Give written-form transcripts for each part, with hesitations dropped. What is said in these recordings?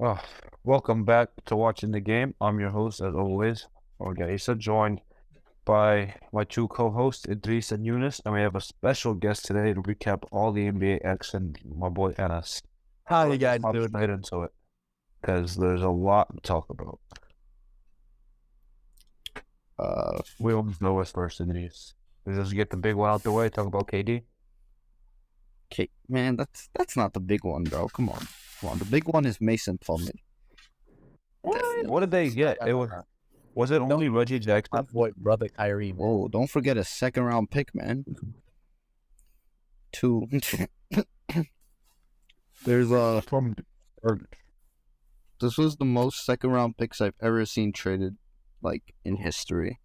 Oh, welcome back to watching the game. I'm your host, as always, Orgaisa, joined by my two co-hosts, Idrees and Yunis, and we have a special guest today to recap all the NBA action, my boy Anass. How you guys Hop doing? straight into it, because there's a lot to talk about. We always know what's first, Idrees. Let's just get the big one out the way, talk about KD. Okay, man, that's not the big one, bro. Come on. The big one is Mason Plumlee. What did they get? Was it only Reggie My Jackson? boy, brother Kyrie, man. Whoa, don't forget a second-round pick, man. Two. There's this was the most second-round picks I've ever seen traded, like, in history.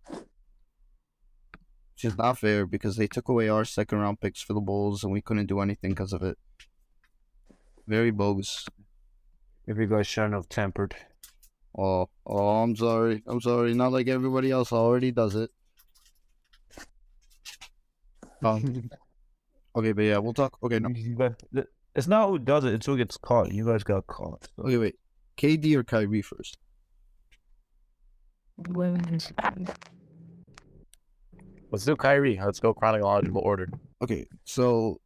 Which is not fair because they took away our second-round picks for the Bulls and we couldn't do anything because of it. Very bogus. If you guys shouldn't have tampered. Oh, I'm sorry. Not like everybody else already does it. Okay, but yeah, we'll talk. Okay, no. It's not who does it, it's who gets caught. You guys got caught. So. Okay, wait. KD or Kyrie first? Let's do Kyrie. Let's go chronological order. Okay, so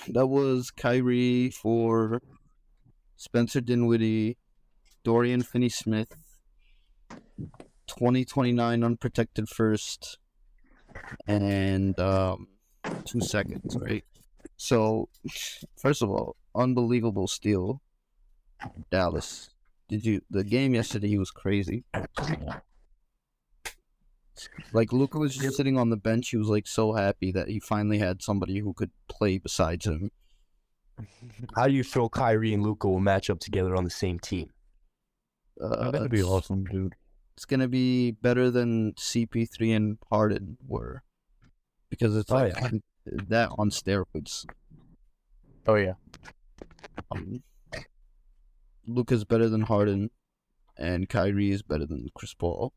that was Kyrie for Spencer Dinwiddie, Dorian Finney-Smith, 2029 unprotected first, and 2 seconds, right? So, first of all, unbelievable steal, Dallas. The game yesterday was crazy. Like, Luka was just sitting on the bench. He was, like, so happy that he finally had somebody who could play besides him. How do you feel Kyrie and Luka will match up together on the same team? That'd be awesome, dude. It's going to be better than CP3 and Harden were. Because it's that on steroids. Oh, yeah. Luka's better than Harden, and Kyrie is better than Chris Paul.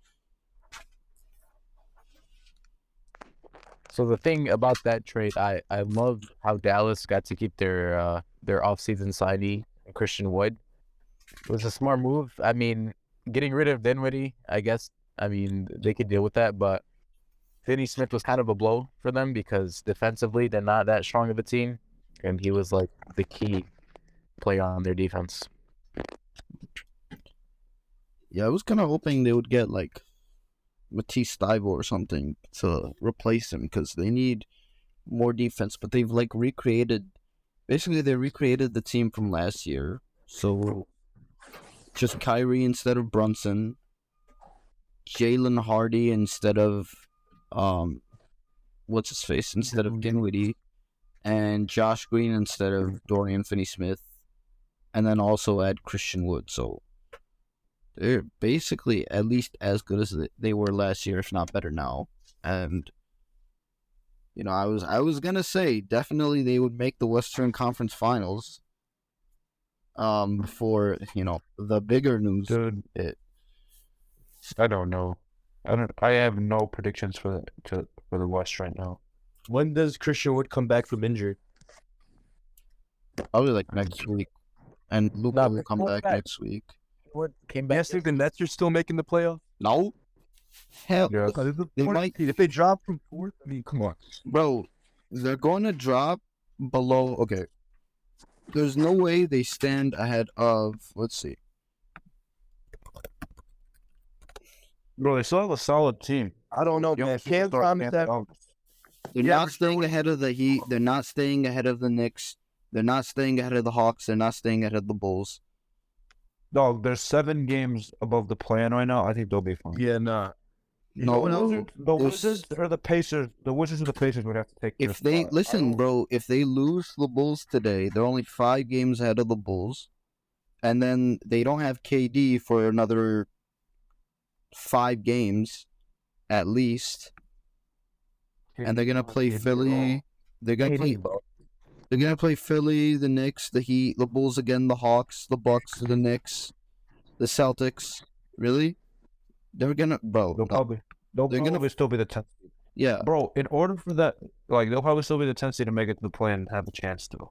So the thing about that trade, I love how Dallas got to keep their offseason signee, Christian Wood. It was a smart move. I mean, getting rid of Dinwiddie, I guess, they could deal with that, but Finney-Smith was kind of a blow for them because defensively, they're not that strong of a team, and he was like the key player on their defense. Yeah, I was kind of hoping they would get, like, Matisse Thybulle or something to replace him because they need more defense, but they've, like, recreated the team from last year. So, just Kyrie instead of Brunson, Jalen Hardy instead of, instead of Dinwiddie, and Josh Green instead of Dorian Finney-Smith, and then also add Christian Wood. So they're basically at least as good as they were last year, if not better now. And I was gonna say definitely they would make the Western Conference Finals. For the bigger news. Dude, I don't know. I have no predictions for the West right now. When does Christian Wood come back from injury? Probably like next week, and Luka will come back next week. Wood came back. Yes, the Nets are still making the playoffs. No, hell, Yeah. they might. If they drop from fourth, come on, Bro, they're going to drop below. Okay, there's no way they stand ahead of. Let's see. Bro, they still have a solid team. I don't know, man. Can't promise that. They're not staying ahead of the Heat. They're not staying ahead of the Knicks. They're not staying ahead of the Hawks. They're not staying ahead of the Bulls. Dog, there's 7 games above the plan right now. I think they'll be fine. Yeah, nah. No, The Wizards or the Pacers. The Wizards or the Pacers would have to take. if they bro, if they lose the Bulls today, they're only 5 games ahead of the Bulls, and then they don't have KD for another 5 games, at least. And they're gonna play Philly. They're gonna play Philly, the Knicks, the Heat, the Bulls again, the Hawks, the Bucks, the Knicks, the Celtics. Really? They're gonna, bro. They'll probably still be the 10th. Yeah, Bro, in order for that, like, they'll probably still be the 10th seed to make it to the play and have a chance to.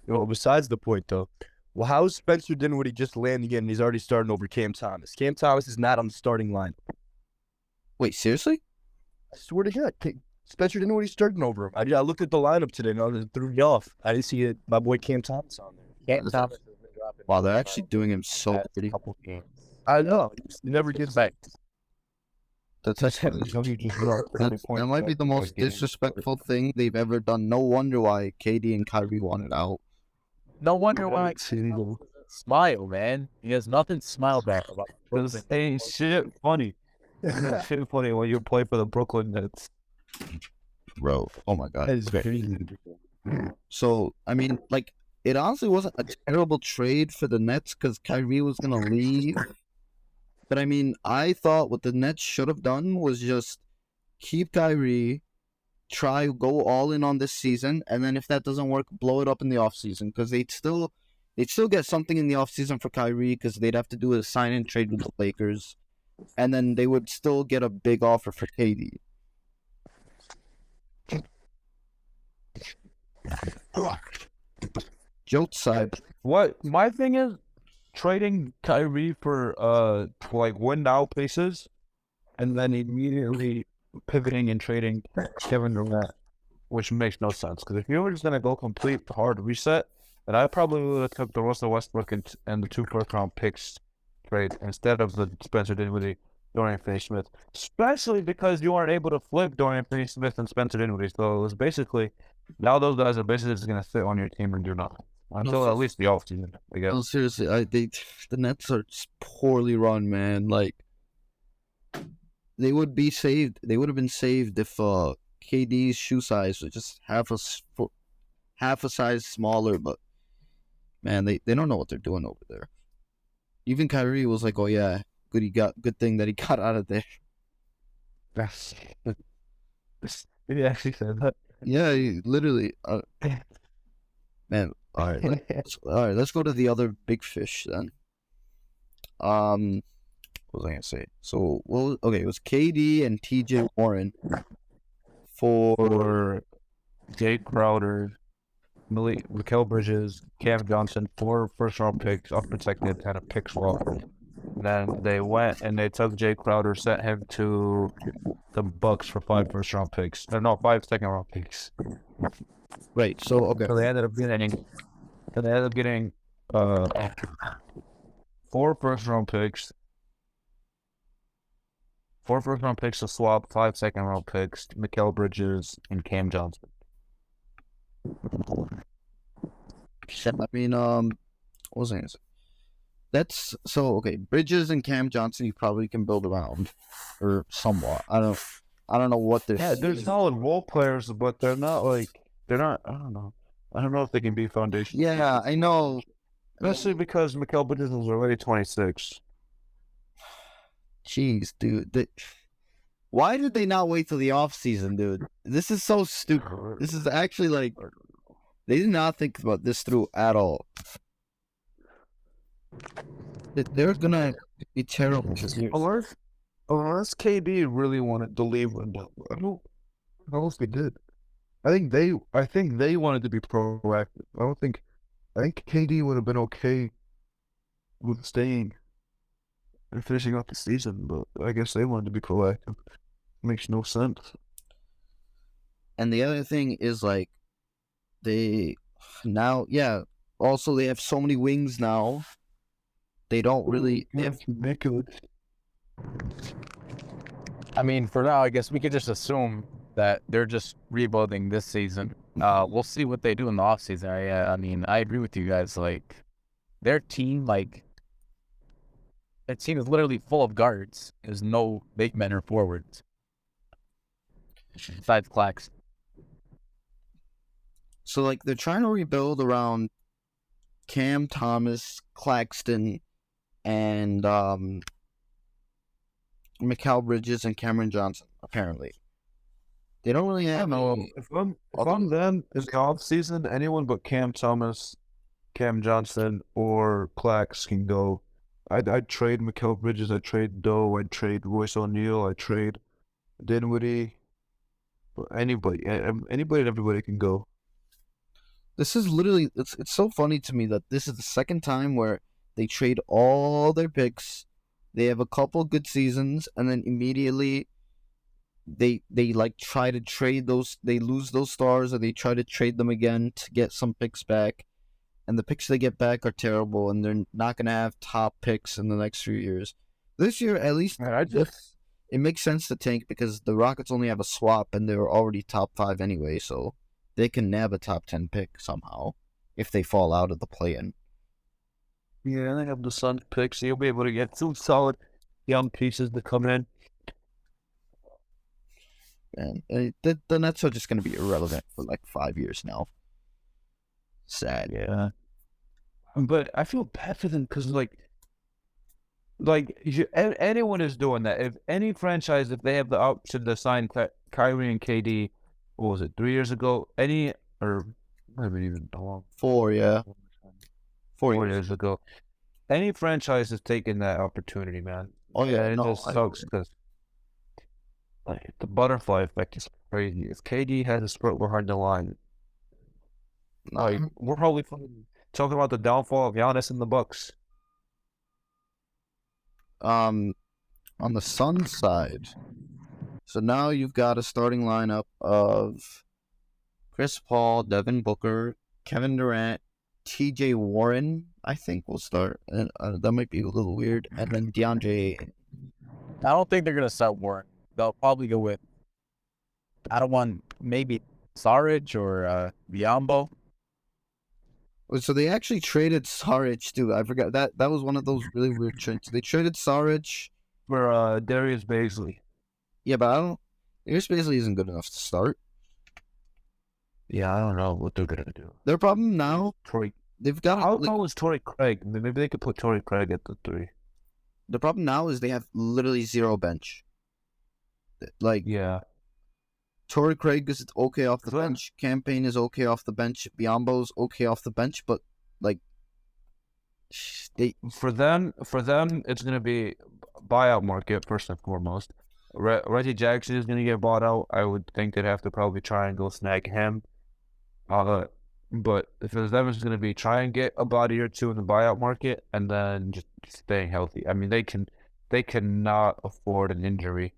Well, besides the point, though, Well, how is Spencer Dinwiddie just landing in and he's already starting over Cam Thomas? Cam Thomas is not on the starting line. Wait, seriously? I swear to God, Spencer Dinwiddie's starting over him. I looked at the lineup today and it threw me off. I didn't see my boy Cam Thomas on there. Cam Thomas has been dropping. Wow, they're actually doing him so past dirty. couple games. I know. He never gets back. That's that might be the most disrespectful thing they've ever done. No wonder why KD and Kyrie wanted out. No wonder why. Smile, man. He has nothing to smile back about. Because ain't shit funny. Shit funny when you play for the Brooklyn Nets. Bro, oh my God. That is very. So, I mean, like, it honestly wasn't a terrible trade for the Nets because Kyrie was going to leave. But, I mean, I thought what the Nets should have done was just keep Kyrie, go all in on this season, and then if that doesn't work, blow it up in the offseason because they'd still get something in the offseason for Kyrie because they'd have to do a sign-in trade with the Lakers, and then they would still get a big offer for KD. Joke side. What my thing is, trading Kyrie for like win now pieces, and then immediately pivoting and trading Kevin Durant, which makes no sense. Because if you were just gonna go complete hard reset, then I probably would have took the Russel Westbrook and the 2 first-round picks trade instead of the Spencer Dinwiddie, Dorian Finney-Smith. Especially because you weren't able to flip Dorian Finney-Smith and Spencer Dinwiddie, so it was basically now those guys are basically just gonna sit on your team and do nothing. Until at least the offseason, I guess. No, seriously, the Nets are just poorly run, man. Like, they would be saved. They would have been saved if KD's shoe size was just half a size smaller. But man, they don't know what they're doing over there. Even Kyrie was like, "Oh yeah, good thing that he got out of there." He actually said that. Yeah, he literally. Man, all right, let's go to the other big fish then. What was I gonna say? So, it was KD and TJ Warren for Jake Crowder, Mikal Bridges, Cam Johnson, 4 first-round picks, unprotected, and a pick swap. Then they went and they took Jake Crowder, sent him to the Bucks for 5 first-round picks. No, 5 second-round picks. Right. So okay. So they ended up getting 4 first-round picks. 4 first-round picks to swap, 5 second-round picks, Mikal Bridges and Cam Johnson. I mean, what was I gonna say? That's so okay. Bridges and Cam Johnson, you probably can build around, or somewhat. I don't know what they're. Yeah, they're solid role players, but they're not. I don't know. I don't know if they can be foundation. Yeah, I know. Especially because Mikal Bridges is already 26. Jeez, dude. Why did they not wait till the offseason, dude? This is so stupid. This is actually like they did not think about this through at all. They're gonna be terrible this year. Unless KD really wanted to leave, I don't know if they did. I think they wanted to be proactive. I think KD would have been okay with staying and finishing off the season, but I guess they wanted to be proactive. Makes no sense. And the other thing is like also they have so many wings now. They don't really ridiculous. I mean, for now, I guess we could just assume that they're just rebuilding this season. We'll see what they do in the offseason. I mean, I agree with you guys. Like, their team, that team is literally full of guards. There's no big men or forwards. Besides Clax. So, like, they're trying to rebuild around Cam Thomas, Claxton, and Mikal Bridges and Cameron Johnson, apparently. They don't really have If I'm them in the off season, anyone but Cam Thomas, Cam Johnson, or Clax can go. I'd trade Mikal Bridges, I'd trade Doe, I'd trade Royce O'Neal, I'd trade Dinwiddie. Anybody and everybody can go. This is literally it's so funny to me that this is the second time where they trade all their picks. They have a couple good seasons, and then immediately they like try to trade those. They lose those stars, or they try to trade them again to get some picks back. And the picks they get back are terrible, and they're not gonna have top picks in the next few years. This year, at least, Man, it makes sense to tank because the Rockets only have a swap, and they're already top 5 anyway, so they can nab a top 10 pick somehow if they fall out of the play-in. Yeah, they have the Suns pick, so you'll be able to get some solid young pieces to come in. And the Nets are just gonna be irrelevant for like 5 years now. Sad. Yeah. But I feel bad for them because, anyone is doing that. If any franchise, if they have the option to sign Kyrie and KD, what was it, 3 years ago? Or maybe even how long? 4, yeah. 4 4 years. years ago. Any franchise has taken that opportunity, man. Oh yeah, And it no, just I sucks agree. because, the butterfly effect is crazy. If KD has a spurt behind the line, we're probably talking about the downfall of Giannis and the Bucks. On the Suns side, so now you've got a starting lineup of Chris Paul, Devin Booker, Kevin Durant, TJ Warren, I think will start. And that might be a little weird. And then DeAndre Ayton. I don't think they're gonna start Warren. They'll probably go with. I don't want maybe Saric or Biombo. So they actually traded Saric too. I forgot that was one of those really weird trades. They traded Saric For Darius Baisley. Yeah, but I don't. Darius Baisley isn't good enough to start. Yeah, I don't know what they're gonna do. Their problem now, Torrey. they've got. How tall is Torrey Craig? Maybe they could put Torrey Craig at the 3. The problem now is they have literally zero bench. Like, Yeah. Torrey Craig is okay off the Well- bench. Campaign is okay off the bench. Biombo's okay off the bench, but like, they For them, it's gonna be buyout market first and foremost. Reggie Jackson is gonna get bought out. I would think they'd have to probably try and go snag him. But if it's them, it's gonna be try and get a body or two in the buyout market, and then just staying healthy. I mean, they cannot afford an injury.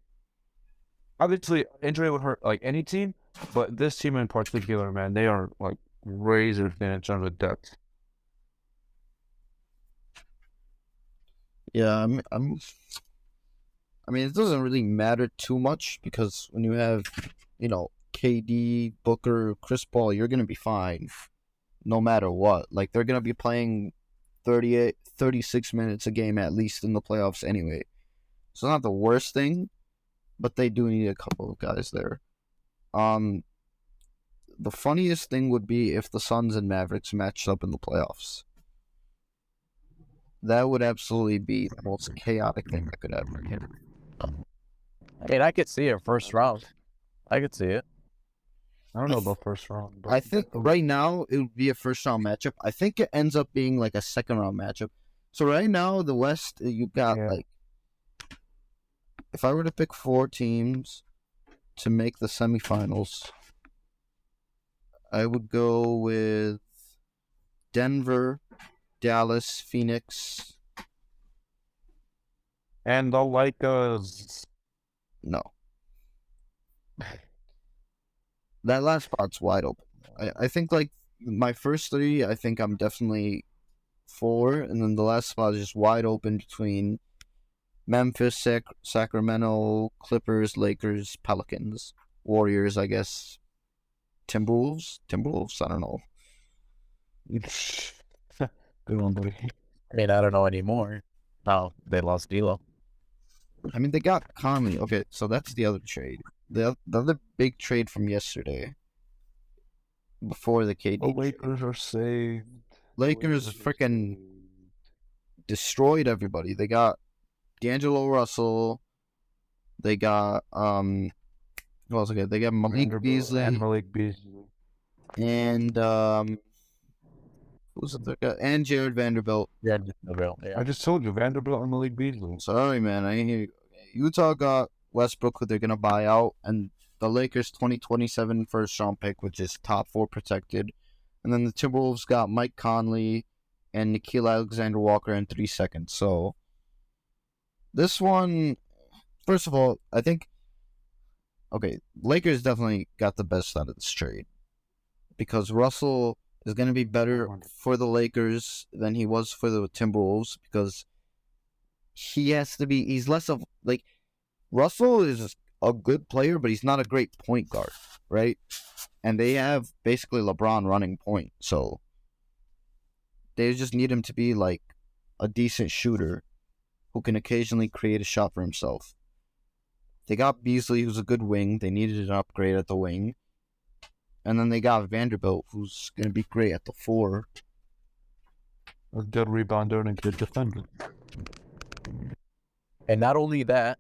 Obviously, injury would hurt like any team, but this team in particular, man, they are like razor thin in terms of depth. Yeah, I mean, it doesn't really matter too much because when you have, KD, Booker, Chris Paul, you're gonna be fine, no matter what. Like, they're gonna be playing 38, 36 minutes a game at least in the playoffs anyway. So it's not the worst thing, but they do need a couple of guys there. The funniest thing would be if the Suns and Mavericks matched up in the playoffs. That would absolutely be the most chaotic thing that could ever happen. I mean, I could see it first round. I could see it. I don't know about first round, but I think right now it would be a first round matchup. I think it ends up being like a second round matchup. So right now, the West, you got like, if I were to pick 4 teams to make the semifinals, I would go with Denver, Dallas, Phoenix. and the Lakers. No. That last spot's wide open. I think, like, my first 3, I think I'm definitely 4, and then the last spot is just wide open between Memphis, Sacramento, Clippers, Lakers, Pelicans, Warriors, I guess, Timberwolves, I don't know. Good one, buddy. I mean, I don't know anymore. No, they lost D'Lo. I mean, they got Conley. Okay, so that's the other trade. The other big trade from yesterday, before the KD The trade. Lakers are saved. Lakers freaking destroyed everybody. They got D'Angelo Russell. They got who else? Okay, they got Malik Beasley And Malik Beasley. and who's the third guy? And Jared Vanderbilt. Yeah. I just told you, Vanderbilt and Malik Beasley. Sorry, man, I ain't hear you. Utah got Westbrook, who they're gonna buy out, and the Lakers 2027 first round pick, which is top 4 protected. And then the Timberwolves got Mike Conley and Nikhil Alexander-Walker in 3 seconds. So this one, first of all, I think, okay, Lakers definitely got the best out of this trade because Russell is going to be better for the Lakers than he was for the Timberwolves because he's less of, like, Russell is a good player, but he's not a great point guard, right? And they have basically LeBron running point, so they just need him to be like a decent shooter who can occasionally create a shot for himself. They got Beasley, who's a good wing. They needed an upgrade at the wing. And then they got Vanderbilt, who's going to be great at the 4. A good rebounder and a good defender. And not only that,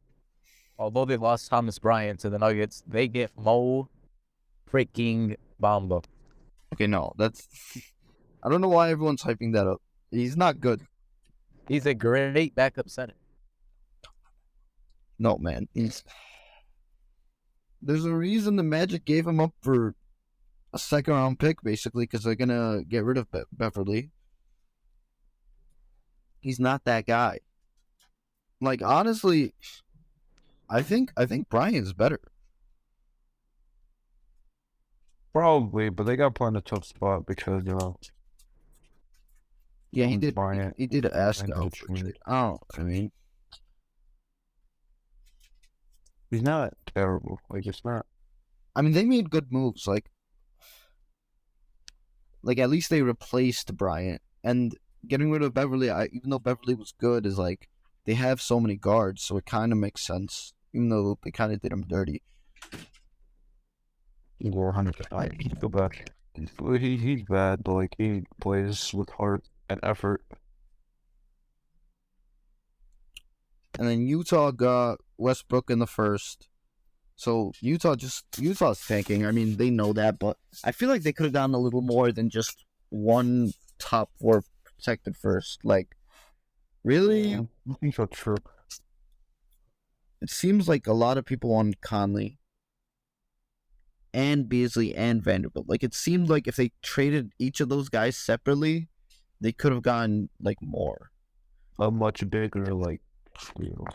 although they lost Thomas Bryant to the Nuggets, they get Mo freaking Bamba. Okay, no, that's... I don't know why everyone's hyping that up. He's not good. He's a great backup center. No, man. There's a reason the Magic gave him up for a second-round pick, basically, because they're going to get rid of Beverly. He's not that guy. Like, honestly, I think Bryant's better. Probably, but they got put in a tough spot because, Yeah, he did. Bryant He did ask and out for a trade. I mean, he's not terrible. Like, it's not. I mean, they made good moves. Like at least they replaced Bryant and getting rid of Beverly. Even though Beverly was good, is like they have so many guards, so it kind of makes sense. Even though they kind of did him dirty. He's 100%. Go back. He's bad, but like he plays with heart and effort. And then Utah got Westbrook in the first. So Utah's tanking. I mean, they know that, but I feel like they could have gotten a little more than just one top 4 protected first. Like, really? Yeah, I think so, true. It seems like a lot of people on Conley and Beasley and Vanderbilt. Like, it seemed like if they traded each of those guys separately, they could have gotten, like, more. A much bigger, like, deal.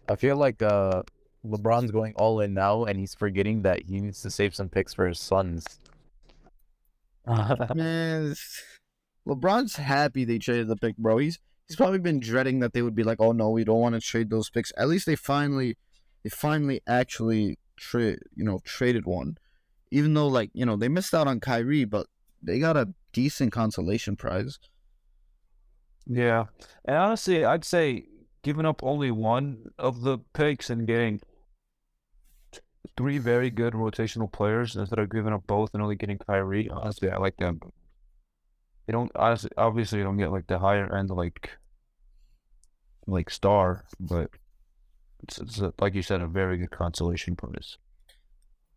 I feel like LeBron's going all in now, and he's forgetting that he needs to save some picks for his sons. Man, LeBron's happy they traded the pick, bro. He's probably been dreading that they would be like, oh no, we don't want to trade those picks. At least they finally actually traded one. Even though, like, they missed out on Kyrie, but they got a decent consolation prize. Yeah, and honestly, I'd say giving up only one of the picks and getting 3 very good rotational players instead of giving up both and only getting Kyrie. Honestly, I like them. They don't obviously you don't get like the higher end like star, but it's like you said, a very good consolation prize.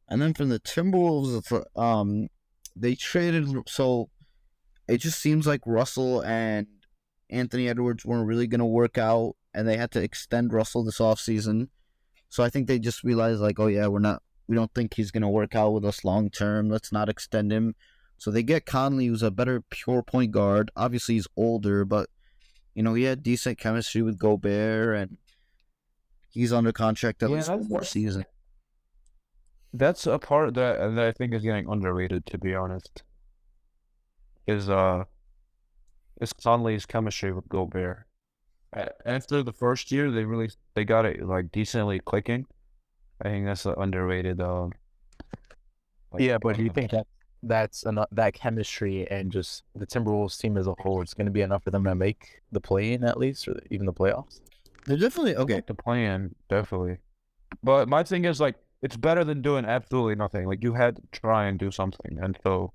And then from the Timberwolves, they traded. So it just seems like Russell and Anthony Edwards weren't really gonna work out, and they had to extend Russell this offseason. So I think they just realized, like, oh yeah, we don't think he's gonna work out with us long term. Let's not extend him. So they get Conley, who's a better pure point guard. Obviously, he's older, but he had decent chemistry with Gobert, and he's under contract at least one more season. That's a part that I think is getting underrated, to be honest. Is Conley's chemistry with Gobert. After the first year, they got it like decently clicking. I think that's an underrated. Yeah, but do you think that's enough, that chemistry and just the Timberwolves team as a whole, it's going to be enough for them to make the play-in at least, or even the playoffs? They're definitely okay. The plan, definitely. But my thing is, like, it's better than doing absolutely nothing. Like, you had to try and do something, and so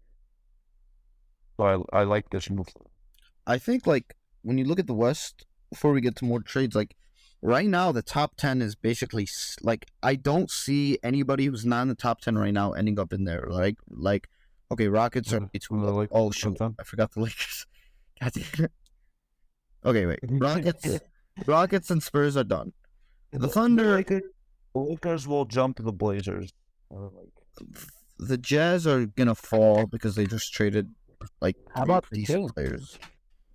I like this move. I think, like, when you look at the West, before we get to more trades, like, right now the top 10 is basically, like, I don't see anybody who's not in the top 10 right now ending up in there. Like, okay, Rockets are oh shoot, I forgot the Lakers. God damn it. Okay, wait, Rockets and Spurs are done. The Thunder, Lakers will jump the Blazers. The Jazz are gonna fall because they just traded like How about the decent Kings? players.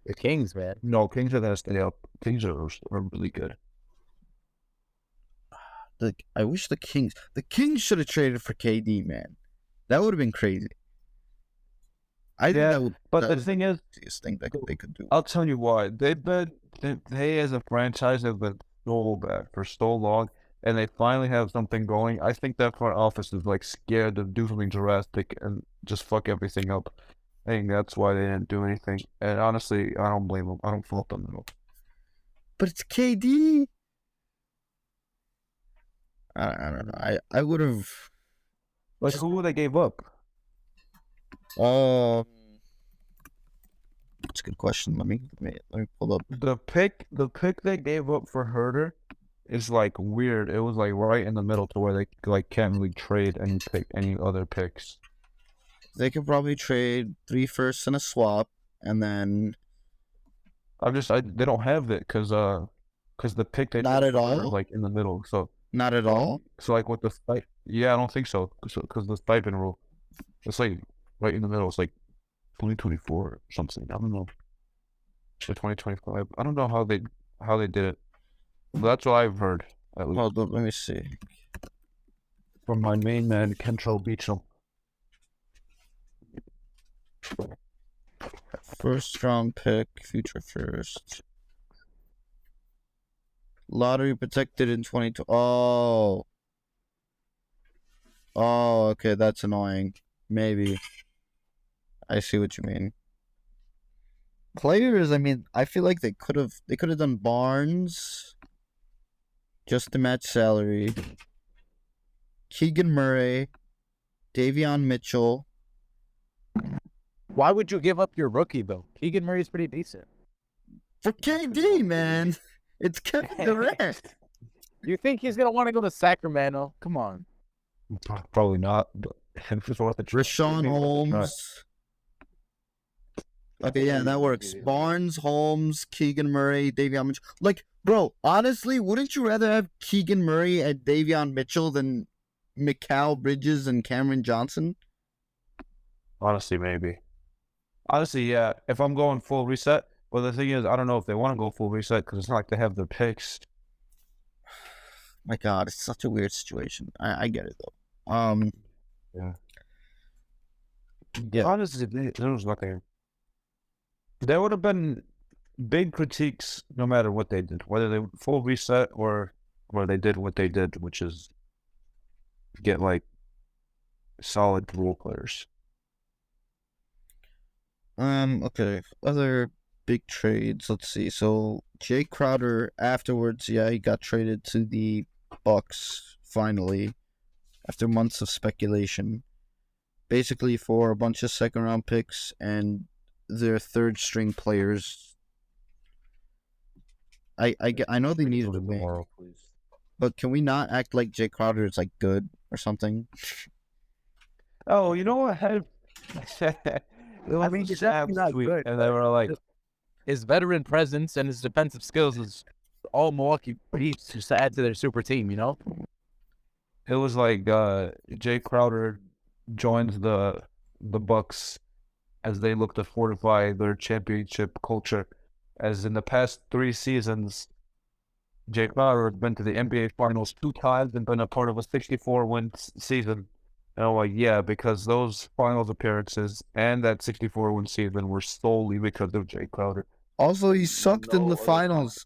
The Kings, man. No, Kings are gonna stay up. Kings are really good. I wish the Kings should have traded for KD, man. That would have been crazy. I think that would. But that the was thing is, the easiest thing that they could do. I'll tell you why. They as a franchise have been so bad for so long, and they finally have something going. I think that front office is like scared to do something drastic and just fuck everything up. I think that's why they didn't do anything. And honestly, I don't blame them. I don't fault them at all. But it's KD. I don't know. I would have. Like, who they gave up? That's a good question. Let me pull up. The pick they gave up for Herter is like weird. It was like right in the middle to where they like can't really trade any other picks. They could probably trade 3 firsts and a swap, and then They don't have it because the pick they Not took at all? are, like in the middle. So not at all. like with the stipend, yeah, I don't think so because the stipend rule, it's like right in the middle. It's like 2024 or something. I don't know. For 2025, I don't know how they did it. But that's what I've heard at least Hold up, let me see. from my main man Kentrell Beecham. First round pick, future first. Lottery protected in 2020. Oh, okay, that's annoying. Maybe. I see what you mean. Players, I mean, I feel like they could have done Barnes just to match salary. Keegan Murray, Davion Mitchell. Why would you give up your rookie though? Keegan Murray's pretty decent. For KD, man. It's Kevin Durant. You think he's gonna want to go to Sacramento? Come on. Probably not. But it's worth a trade. Rashawn Holmes. Okay, yeah, that works. Barnes, Holmes, Keegan Murray, Davion Mitchell. Like, bro, honestly, wouldn't you rather have Keegan Murray and Davion Mitchell than Mikal Bridges and Cameron Johnson? Honestly, maybe. Honestly, yeah. If I'm going full reset, but the thing is, I don't know if they want to go full reset because it's not like they have the picks. My God, it's such a weird situation. I get it though. Yeah. Honestly, there was nothing. There would have been big critiques no matter what they did, whether they full reset or they did what they did, which is get like solid role players. Okay. Other big trades. Let's see. So Jay Crowder afterwards, yeah, he got traded to the Bucks finally after months of speculation. Basically for a bunch of second round picks and their third string players. I know they needed a win, but can we not act like Jay Crowder is like good or something? Oh, you know what? I mean, he's definitely not good, and they were like, his veteran presence and his defensive skills is all Milwaukee needs to add to their super team, you know? it was like Jay Crowder joins the Bucks as they look to fortify their championship culture. As in the past 3 seasons, Jay Crowder has been to the NBA Finals 2 times and been a part of a 64-win season. And I'm like, yeah, because those finals appearances and that 64-win season were solely because of Jay Crowder. Also, he sucked in the finals.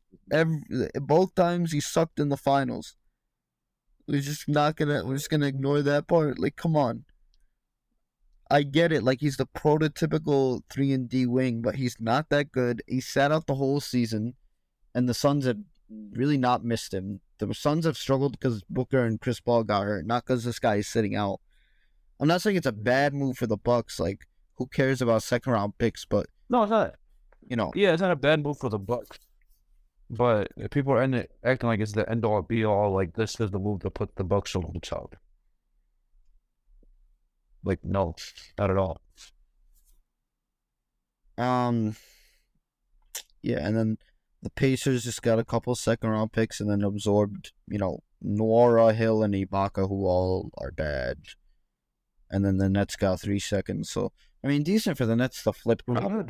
Both times he sucked in the finals. We're just gonna ignore that part. Like, come on. I get it. Like, he's the prototypical 3-and-D wing, but he's not that good. He sat out the whole season, and the Suns have really not missed him. The Suns have struggled because Booker and Chris Paul got hurt, not because this guy is sitting out. I'm not saying it's a bad move for the Bucks. Like, who cares about second-round picks? But No, it's not. you know, Yeah, it's not a bad move for the Bucks. But if people are acting like it's the end-all, be-all, like this is the move to put the Bucks on the top. Like, no, not at all. yeah, and then the Pacers just got a couple second-round picks and then absorbed, Nora, Hill, and Ibaka, who all are bad. and then the Nets got 3 seconds. So I mean, decent for the Nets to flip. I kind of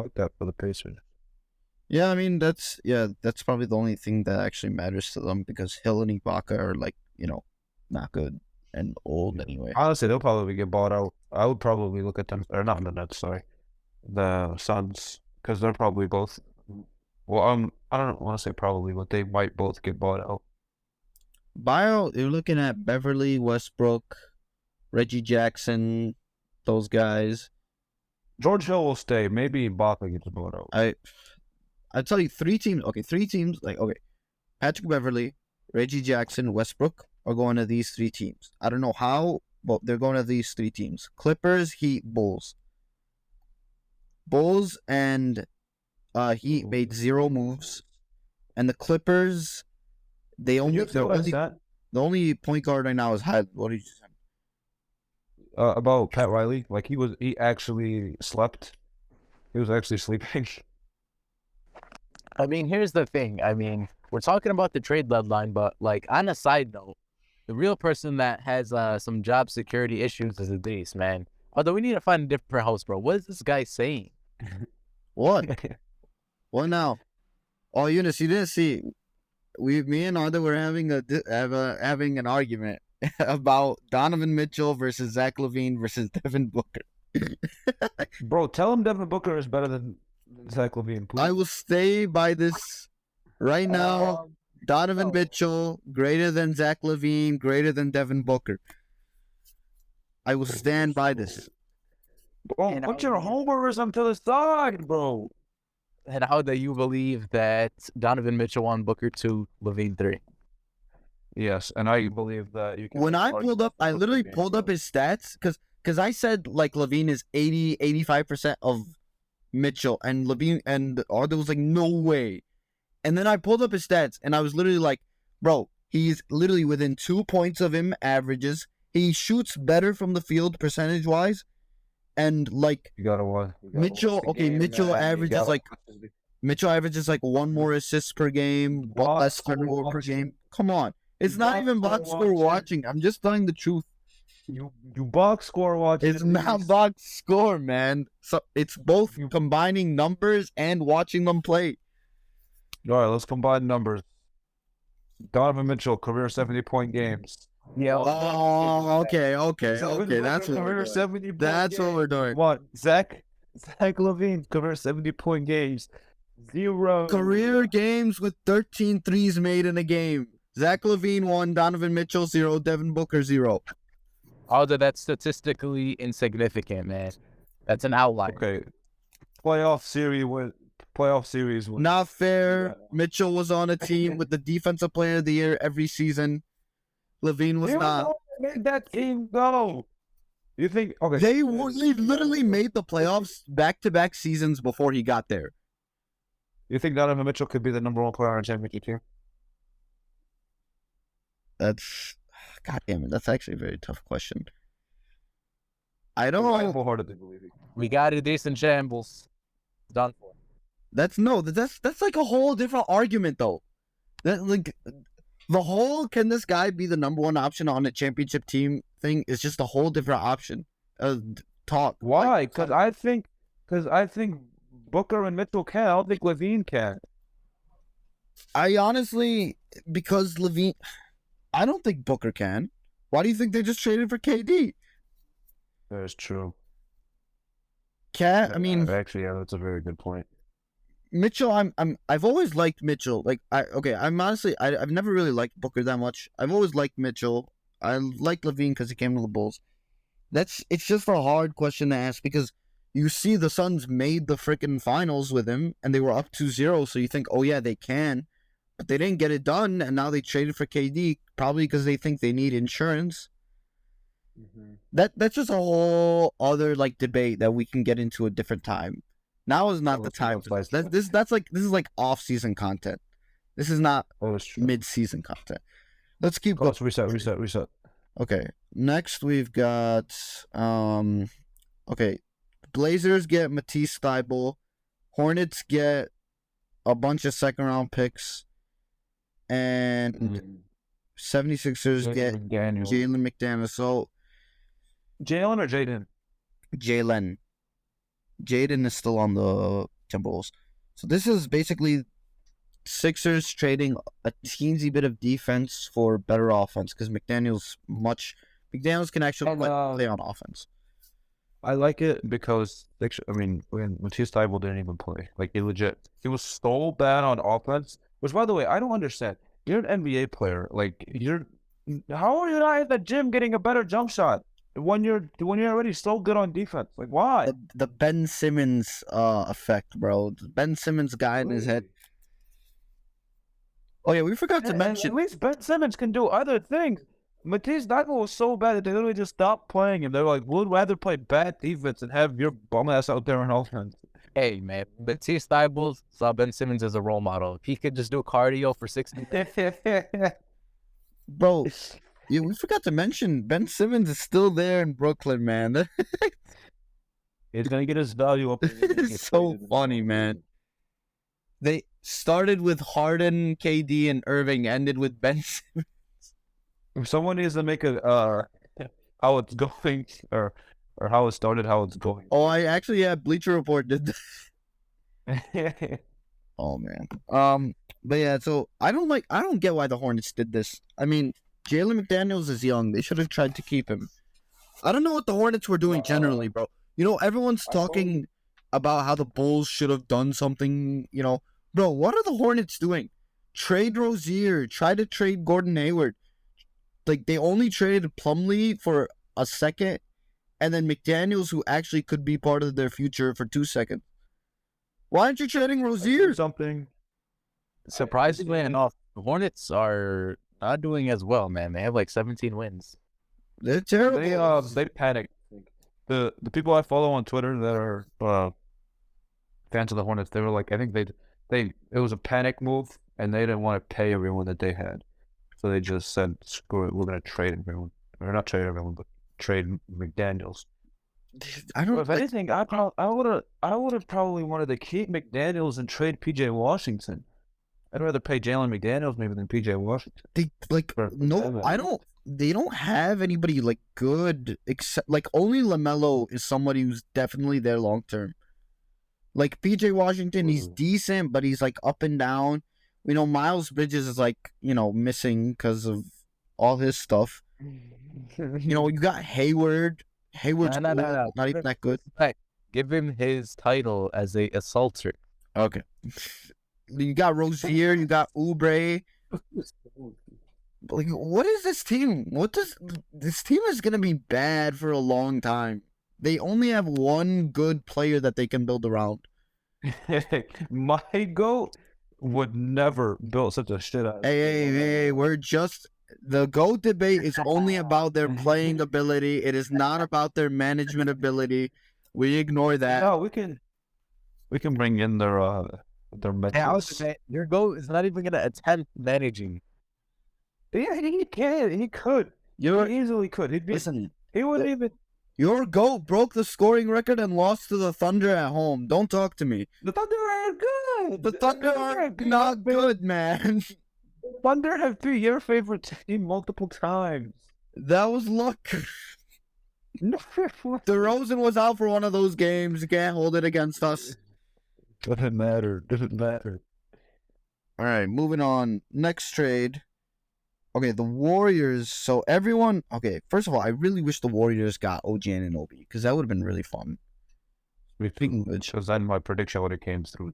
like that for the Pacers. Yeah, I mean that's probably the only thing that actually matters to them because Hill and Ibaka are like not good and old anyway. Honestly, they'll probably get bought out. I would probably look at them, or not the Nets, sorry, the Suns, because they're probably both. Well, I don't want to say probably, but they might both get bought out. Buyout, you're looking at Beverly, Westbrook, Reggie Jackson, those guys. George Hill will stay. Maybe Ibaka gets bought out. I'd tell you 3 teams. Okay, 3 teams. Patrick Beverly, Reggie Jackson, Westbrook are going to these 3 teams. I don't know how, but they're going to these 3 teams: Clippers, Heat, Bulls. Bulls and Heat made 0 moves, and the Clippers, the only point guard right now is Hyde. What did you say? About Pat Riley, like he actually slept. He was actually sleeping. I mean, here's the thing. I mean, we're talking about the trade deadline, but like on a side note, the real person that has some job security issues is Idrees, man. Although we need to find a different house, bro. What is this guy saying? What? What now? Oh, Yunis, you didn't see. Me and Odeh were having an argument about Donovan Mitchell versus Zach LaVine versus Devin Booker. Bro, tell him Devin Booker is better than Zach LaVine, please. I will stay by this right now. Donovan Mitchell greater than Zach LaVine, greater than Devin Booker. I will stand by this. Bro, put your homerism to the side, bro. And how do you believe that Donovan Mitchell won Booker 2, LaVine 3? Yes, and I believe that you can. When I literally pulled up his stats because I said like LaVine is 85% of Mitchell, and LaVine and Odeh was like, no way. And then I pulled up his stats and I was literally like, bro, he's literally within 2 points of him averages. He shoots better from the field percentage wise. And like Mitchell averages like 1 more assist per game, less turnover per game. Come on. It's not even box score watching. I'm just telling the truth. You box score watching. It's not box score, man. So it's both combining numbers and watching them play. All right, let's combine numbers. Donovan Mitchell, career 70-point games. Yeah. Oh, okay. That's what we're doing. What? Zach LaVine, career 70-point games. 0. Career games with 13 threes made in a game. Zach LaVine 1, Donovan Mitchell 0, Devin Booker 0. Although that's statistically insignificant, man. That's an outlier. Okay. Playoff series was not fair. Mitchell was on a team with the defensive player of the year every season. LaVine was not. Made that team go. You think? Okay. They literally made the playoffs back-to-back seasons before he got there. You think Donovan Mitchell could be the number 1 player on a championship team? God damn it. That's actually a very tough question. I don't know. Wholeheartedly believe it. We got a decent shambles. Done for. That's like a whole different argument though. That like the whole can this guy be the number 1 option on a championship team thing is just a whole different option. Talk. Why? Because I think Booker and Mitchell can. I don't think LaVine can. I honestly, because LaVine, I don't think Booker can. Why do you think they just traded for KD? That is true. Actually, yeah, that's a very good point. Mitchell, I've always liked Mitchell. Like I've never really liked Booker that much. I've always liked Mitchell. I like LaVine because he came to the Bulls. It's just a hard question to ask because you see the Suns made the freaking finals with him and they were up 2-0, so you think, oh yeah, they can. But they didn't get it done, and now they traded for KD, probably because they think they need insurance. Mm-hmm. That's just a whole other like debate that we can get into a different time. Now is not the time for this. This is like off-season content. This is not mid-season content. Let's keep going. Reset. Okay. Next we've got Blazers get Matisse Thybulle. Hornets get a bunch of second-round picks. And 76ers get Jalen McDaniels. So Jalen or Jaden? Jalen. Jaden is still on the Timberwolves. So this is basically Sixers trading a teensy bit of defense for better offense because McDaniels can actually And, play on offense. I like it because when Matisse Thybulle didn't even play, like he was so bad on offense. Which, by the way, I don't understand. You're an NBA player, like how are you not at the gym getting a better jump shot when you're already so good on defense? Like why? The Ben Simmons effect, bro. The Ben Simmons guy in his head. Oh yeah, we forgot to mention. At least Ben Simmons can do other things. Matisse Thybulle was so bad that they literally just stopped playing him. They were like, we'd rather play bad defense and have your bum ass out there on offense. Hey, man, Matisse Thybulle saw Ben Simmons as a role model. If he could just do cardio for 60 minutes. Bro, yeah, we forgot to mention Ben Simmons is still there in Brooklyn, man. He's going to get his value up. It's so funny, man. They started with Harden, KD, and Irving, ended with Ben Simmons. If someone needs to make a how it's going or how it started, how it's going. Oh, Bleacher Report did that. Oh man. But yeah, so I don't get why the Hornets did this. I mean, Jalen McDaniels is young. They should have tried to keep him. I don't know what the Hornets were doing generally, bro. You know, everyone's talking about how the Bulls should have done something, you know. Bro, what are the Hornets doing? Trade Rozier, try to trade Gordon Hayward. Like, they only traded Plumlee for a second, and then McDaniels, who actually could be part of their future, for 2 seconds. Why aren't you trading Rozier? Something. Surprisingly enough, the Hornets are not doing as well, man. They have like 17 wins. They're terrible. They panicked. The people I follow on Twitter that are fans of the Hornets, they were like, I think it was a panic move, and they didn't want to pay everyone that they had. So they just said, screw it, we're going to trade everyone. Or not trade everyone, but trade McDaniels. I don't. If anything, I would have probably wanted to keep McDaniels and trade PJ Washington. I'd rather pay Jalen McDaniels maybe than PJ Washington. They don't have anybody like good except like only LaMelo is somebody who's definitely there long term. Like PJ Washington, he's decent, but he's like up and down. We know Miles Bridges is like, you know, missing because of all his stuff. You know, you got Hayward. Hayward's not even that good. Hey, give him his title as a assaulter. Okay. You got Rozier, you got Oubre. Like, what is this team? This team is gonna be bad for a long time. They only have one good player that they can build around. My GOAT would never build such a shit out. Hey, the GOAT debate is only about their playing ability. It is not about their management ability. We ignore that. No, we can bring in their metrics. Your GOAT is not even gonna attempt managing. Yeah, he can. He could. He easily could. He wouldn't even. Your GOAT broke the scoring record and lost to the Thunder at home. Don't talk to me. The Thunder are good. The Thunder are not good, man. The Thunder have been your favorite team multiple times. That was luck. DeRozan was out for one of those games. You can't hold it against us. Doesn't matter. All right, moving on. Next trade. Okay, the Warriors. So everyone. Okay, first of all, I really wish the Warriors got OG Anunoby because that would have been really fun. Because then my prediction would have came through.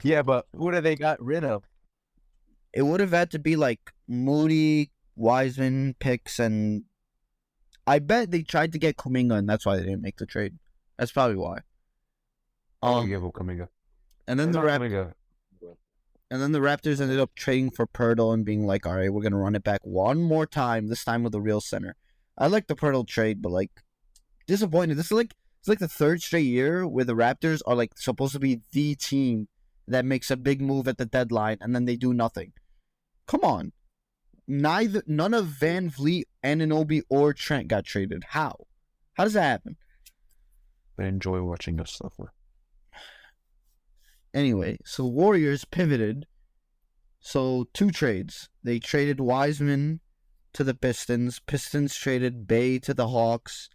Yeah, but who do they got rid of? It would have had to be like Moody, Wiseman picks, and I bet they tried to get Kuminga, and that's why they didn't make the trade. That's probably why. Kuminga. And then the Raptors ended up trading for Pirtle and being like, all right, we're going to run it back one more time, this time with a real center. I like the Pirtle trade, but like, disappointed. It's like the third straight year where the Raptors are like supposed to be the team that makes a big move at the deadline and then they do nothing. Come on. None of Van Vliet, Anunoby, or Trent got traded. How? How does that happen? I enjoy watching us suffer. Anyway, so Warriors pivoted. So 2 trades. They traded Wiseman to the Pistons. Pistons traded Bay to the Hawks.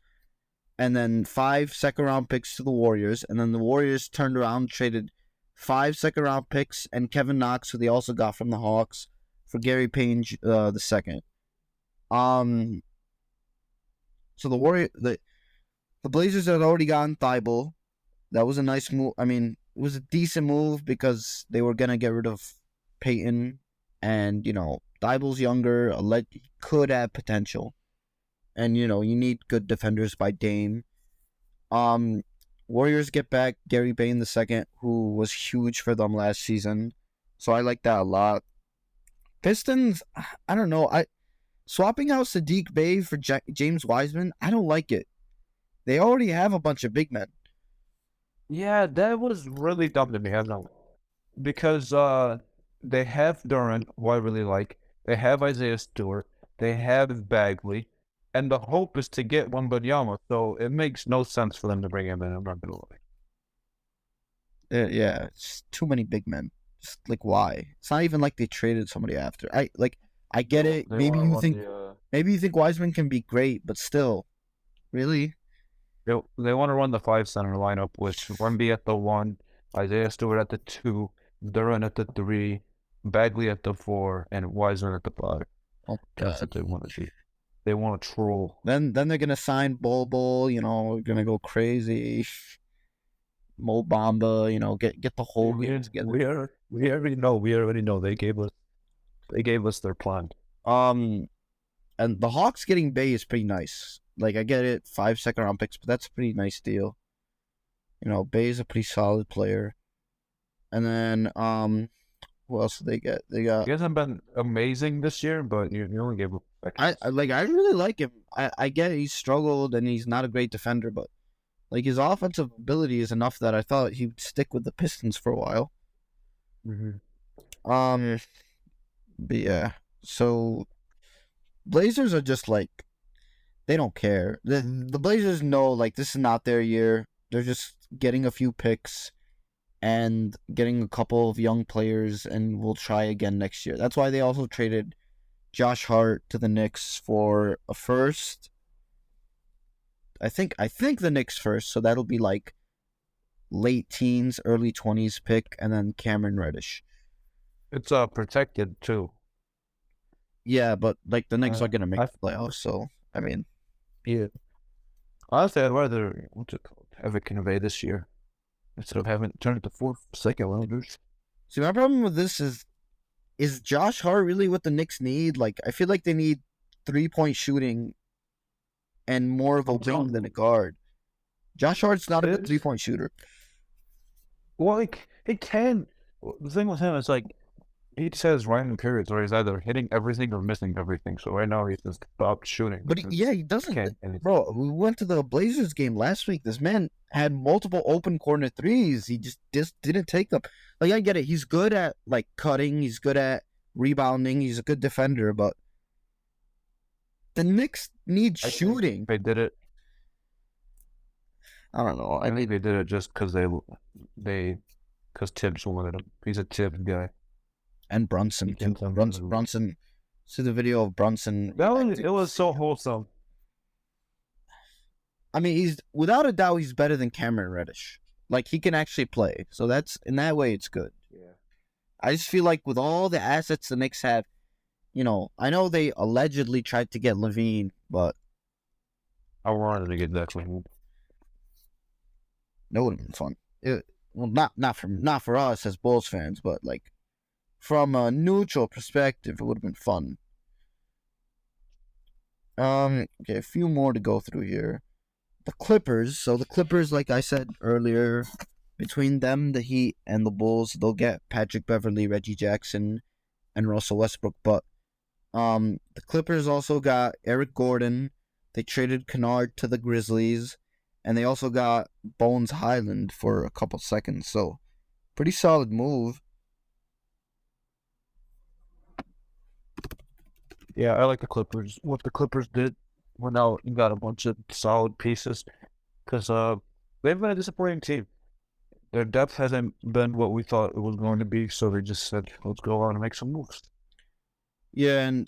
and then 5 second-round picks to the Warriors, and then the Warriors turned around and traded 5 second-round picks and Kevin Knox, who they also got from the Hawks, for Gary Payne the second. So the Blazers had already gotten Thibault. That was a nice move. I mean, it was a decent move because they were gonna get rid of Payton, and Thibault's younger, could have potential, and you need good defenders by Dame. Warriors get back Gary Payne the second, who was huge for them last season, so I like that a lot. Pistons, I don't know. Swapping out Sadiq Bey for James Wiseman, I don't like it. They already have a bunch of big men. Yeah, that was really dumb to me. I know, because they have Durant, who I really like. They have Isaiah Stewart. They have Bagley, and the hope is to get Wembanyama. So it makes no sense for them to bring him in. I'm not gonna lie. Yeah, it's too many big men. Just like, why? It's not even like they traded somebody after. I get it. They Maybe wanna you run think the, maybe you think Wiseman can be great, but still, really? they want to run the 5 center lineup with Wemby at the 1, Isaiah Stewart at the 2, Durant at the 3, Bagley at the 4, and Wiseman at the 5. Oh That's what God. they want to do. They want to troll. Then they're gonna sign Bol, gonna go crazy. Mo Bamba, get the whole game together. We already know. They gave us their plan. And the Hawks getting Bay is pretty nice. Like, I get it, 5 second-round picks, but that's a pretty nice deal. Bay is a pretty solid player. And then, who else did they get? They got. He hasn't been amazing this year, but you only gave him. I really like him. I get he's struggled and he's not a great defender, but like, his offensive ability is enough that I thought he would stick with the Pistons for a while. Mm-hmm. But yeah, so Blazers are just like, they don't care. The Blazers know, like, this is not their year. They're just getting a few picks and getting a couple of young players, and we'll try again next year. That's why they also traded Josh Hart to the Knicks for a first. I think the Knicks first, so that'll be like late teens, early 20s pick, and then Cameron Reddish. It's protected too. Yeah, but like, the Knicks are gonna make I- the playoffs, so I mean, Yeah. Honestly, I'd rather have it convey this year instead of having it turn it to second rounders. see, my problem with this is Josh Hart really what the Knicks need? Like, I feel like they need 3-point shooting and more of a wing than a guard. Josh Hart's not a good 3-point shooter. Well, like, he can. The thing with him is, like, he just has random periods where he's either hitting everything or missing everything. So right now he's just stopped shooting. But he doesn't. Bro, we went to the Blazers game last week. This man had multiple open corner threes. He just didn't take them. Like, I get it. He's good at, like, cutting. He's good at rebounding. He's a good defender. But the Knicks need shooting. They did it. I don't know. I think they did it just because because Tibbs wanted him. He's a Tibbs guy. And Brunson. Brunson. See the video of Brunson. It was so wholesome. I mean, he's without a doubt he's better than Cameron Reddish. Like, he can actually play. So that's, in that way, it's good. Yeah. I just feel like with all the assets the Knicks have, I know they allegedly tried to get Levine, but I wanted to get that clean. that would have been fun. Not for us as Bulls fans, but like, from a neutral perspective, it would have been fun. Okay, a few more to go through here. The Clippers. So the Clippers, like I said earlier, between them, the Heat, and the Bulls, they'll get Patrick Beverley, Reggie Jackson, and Russell Westbrook. But the Clippers also got Eric Gordon. They traded Kennard to the Grizzlies, and they also got Bones Highland for a couple seconds. So, pretty solid move. Yeah, I like the Clippers. What the Clippers did went out and got a bunch of solid pieces because they've been a disappointing team. Their depth hasn't been what we thought it was going to be, so they just said, let's go on and make some moves. Yeah, and,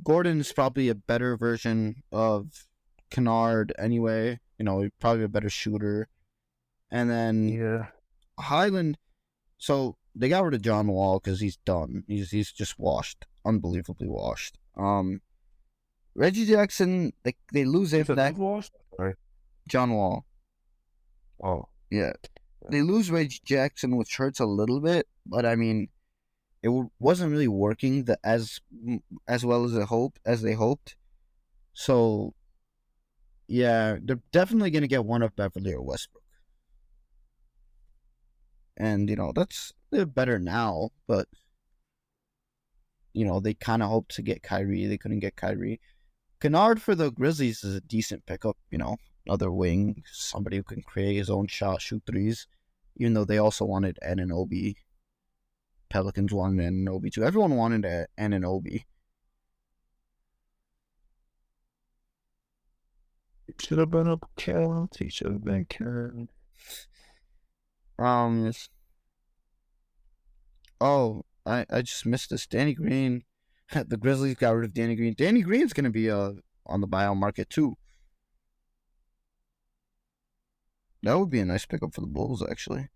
Gordon's probably a better version of Kennard anyway. You know, probably a better shooter. And then Yeah. Highland. So they got rid of John Wall because he's done. He's just washed, unbelievably washed. Reggie Jackson, they lose him. That Sorry. John Wall. Oh. Yeah, they lose Reggie Jackson, which hurts a little bit. But I mean, it wasn't really working as well as they hoped. So yeah, they're definitely gonna get one of Beverly or Westbrook. And, you know, they're better now, but, you know, they kind of hoped to get Kyrie. They couldn't get Kyrie. Kennard for the Grizzlies is a decent pickup, you know, another wing, somebody who can create his own shot, shoot threes, even though they also wanted Anunoby. Pelicans wanted Anunoby too. Everyone wanted Anunoby. It should have been a count. He should have been count. Oh, I just missed this. Danny Green. The Grizzlies got rid of Danny Green. Danny Green's gonna be on the buyout market too. That would be a nice pickup for the Bulls, actually.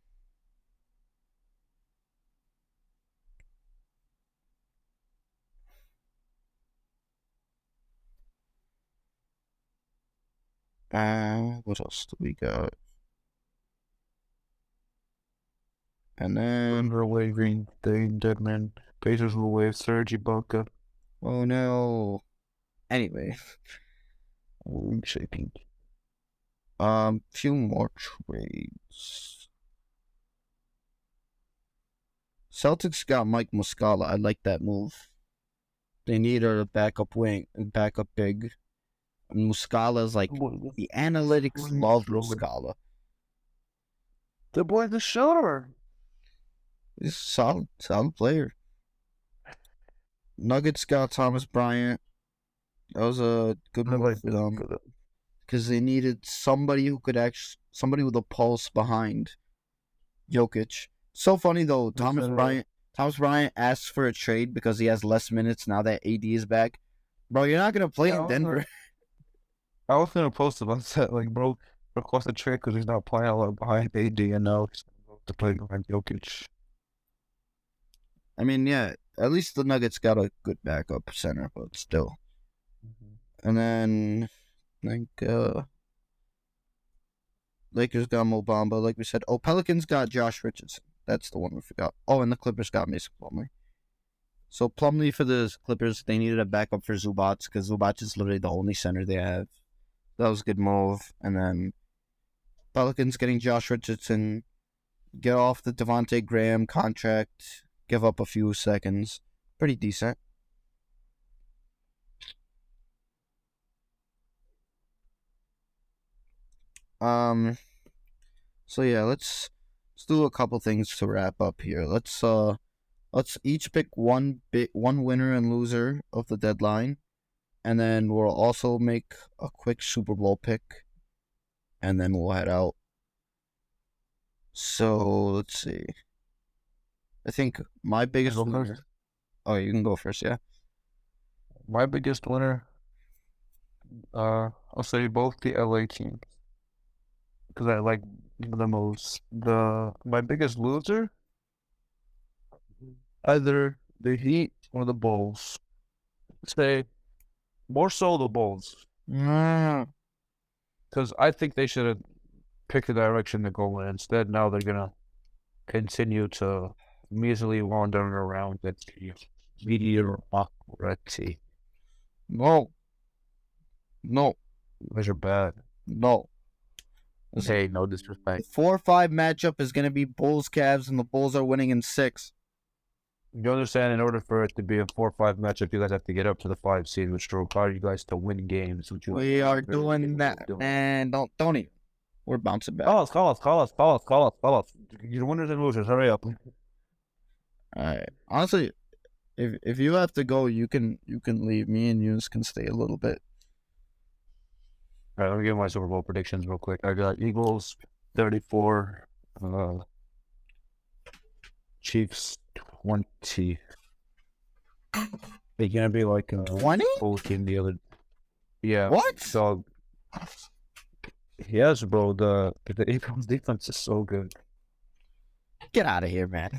What else do we got? And then Away Green Thing, Deadman. Pacers will waive Serge Ibaka. oh no. Anyway, Shaking. few more trades. Celtics got Mike Muscala. I like that move. They need a backup wing and backup big. And Muscala's like the analytics love Muscala. The boy, the shooter. He's a solid player. Nuggets got Thomas Bryant. That was a good move for them because they needed somebody who could somebody with a pulse behind Jokic. So funny though, Thomas Bryant asked for a trade because he has less minutes now that AD is back. Bro, you're not gonna play in Denver. I was gonna post about that, like, bro, request a trade because he's not playing a lot behind AD, and now he's to play behind Jokic. I mean, yeah, at least the Nuggets got a good backup center, but still. And then, like, Lakers got Mo Bamba, like we said. Oh, Pelicans got Josh Richardson. That's the one we forgot. Oh, and the Clippers got Mason Plumlee. So Plumlee for the Clippers, they needed a backup for Zubac because Zubac is literally the only center they have. That was a good move. And then Pelicans getting Josh Richardson, get off the Devontae Graham contract, give up a few seconds. Pretty decent. So yeah, let's do a couple things to wrap up here. Let's each pick one winner and loser of the deadline, and then we'll also make a quick Super Bowl pick, and then we'll head out. So let's see. I think my biggest winner. Oh, you can go first, yeah. My biggest winner, I'll say both the LA teams because I like the most. My biggest loser, either the Heat or the Bulls. Say more so the Bulls because I think they should have picked a direction to go in. Instead, now they're gonna continue to measly wander around at the mediocrity. No. You guys are bad. No. Hey, no disrespect. The 4-5 matchup is going to be Bulls-Cavs, and the Bulls are winning in 6. You understand, in order for it to be a 4-5 matchup, you guys have to get up to the 5 seed, which will require you guys to win games. We are doing that. And don't even. We're bouncing back. Call us. You're winners and losers. Hurry up. All right. Honestly, if you have to go, you can leave. Me and Yunis can stay a little bit. All right, let me give my Super Bowl predictions real quick. I got Eagles 34, Chiefs 20. They're gonna be like 20? Bulls game the other. Yeah. What? So Yes, bro. The Aprons defense is so good. Get out of here, man.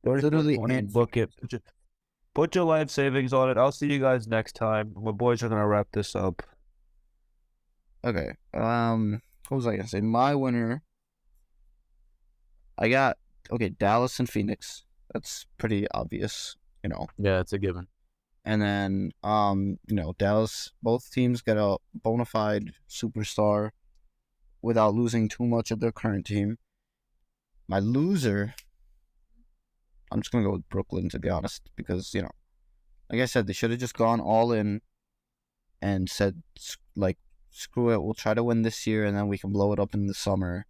34, Literally 20, and book it. Put your life savings on it. I'll see you guys next time. My boys are gonna wrap this up. Okay. What was I gonna say? My winner. I got Dallas and Phoenix. That's pretty obvious, Yeah, it's a given. And then Dallas. Both teams get a bona fide superstar without losing too much of their current team. My loser. I'm just gonna go with Brooklyn, to be honest, because like I said, they should have just gone all in and said, like, screw it, we'll try to win this year and then we can blow it up in the summer.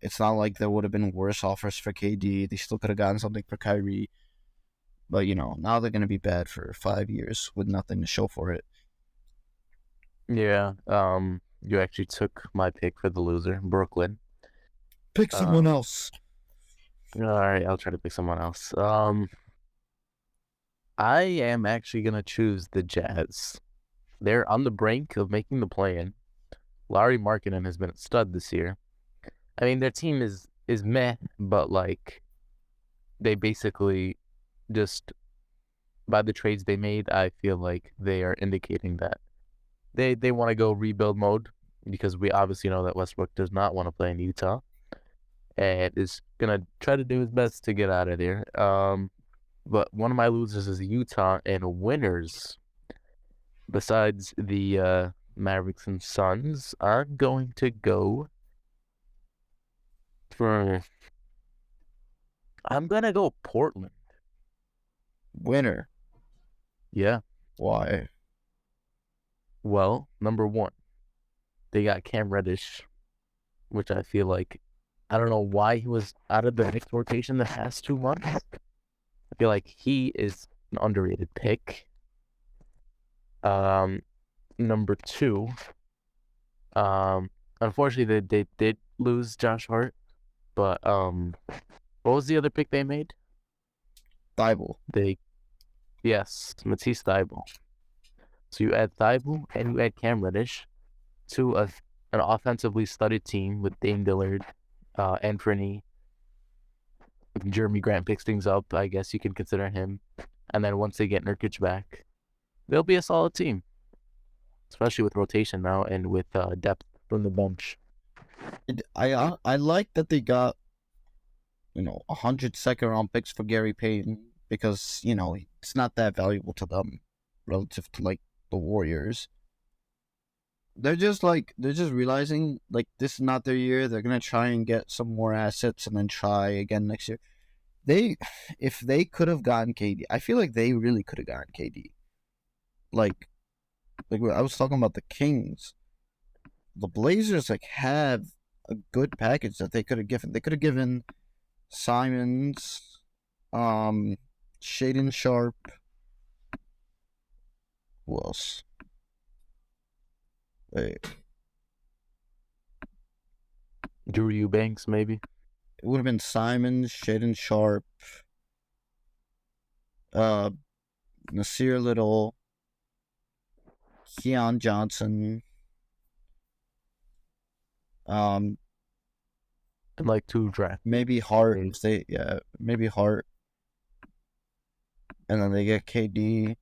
It's not like there would have been worse offers for KD. They still could have gotten something for Kyrie. But, now they're going to be bad for 5 years with nothing to show for it. Yeah. You actually took my pick for the loser, Brooklyn. Pick someone else. All right, I'll try to pick someone else. I am actually gonna choose the Jazz. They're on the brink of making the play-in. Lauri Markkanen has been a stud this year. I mean, their team is meh, but like they basically just by the trades they made, I feel like they are indicating that they want to go rebuild mode because we obviously know that Westbrook does not want to play in Utah and is gonna try to do his best to get out of there. But one of my losers is Utah, and winners, besides the Mavericks and Suns, are going to go for. I'm gonna go Portland. Winner. Yeah. Why? Well, number one, they got Cam Reddish, which I feel like I don't know why he was out of the Knicks rotation the past 2 months. I feel like he is an underrated pick. Number two, unfortunately they did lose Josh Hart, but what was the other pick they made? Thibault. Yes, Matisse Thybulle. So you add Thybulle and you add Cam Reddish to an offensively studded team with Dame Dillard, Anthony, Jeremy Grant picks things up. I guess you can consider him. And then once they get Nurkic back, they'll be a solid team, especially with rotation now and with depth from the bench. I like that they got 100 second-round picks for Gary Payton because it's not that valuable to them relative to like the Warriors. They're just realizing like this is not their year. They're gonna try and get some more assets and then try again next year. If they could have gotten KD, I feel like they really could have gotten KD. Like I was talking about the Kings, the Blazers have a good package that they could have given. They could have given Simons, Shaden Sharp. Who else? Wait. Drew Eubanks, maybe. It would have been Simons, Shaden Sharp, Nasir Little, Keon Johnson, and like 2 draft. maybe Hart. Maybe Hart, and then they get KD.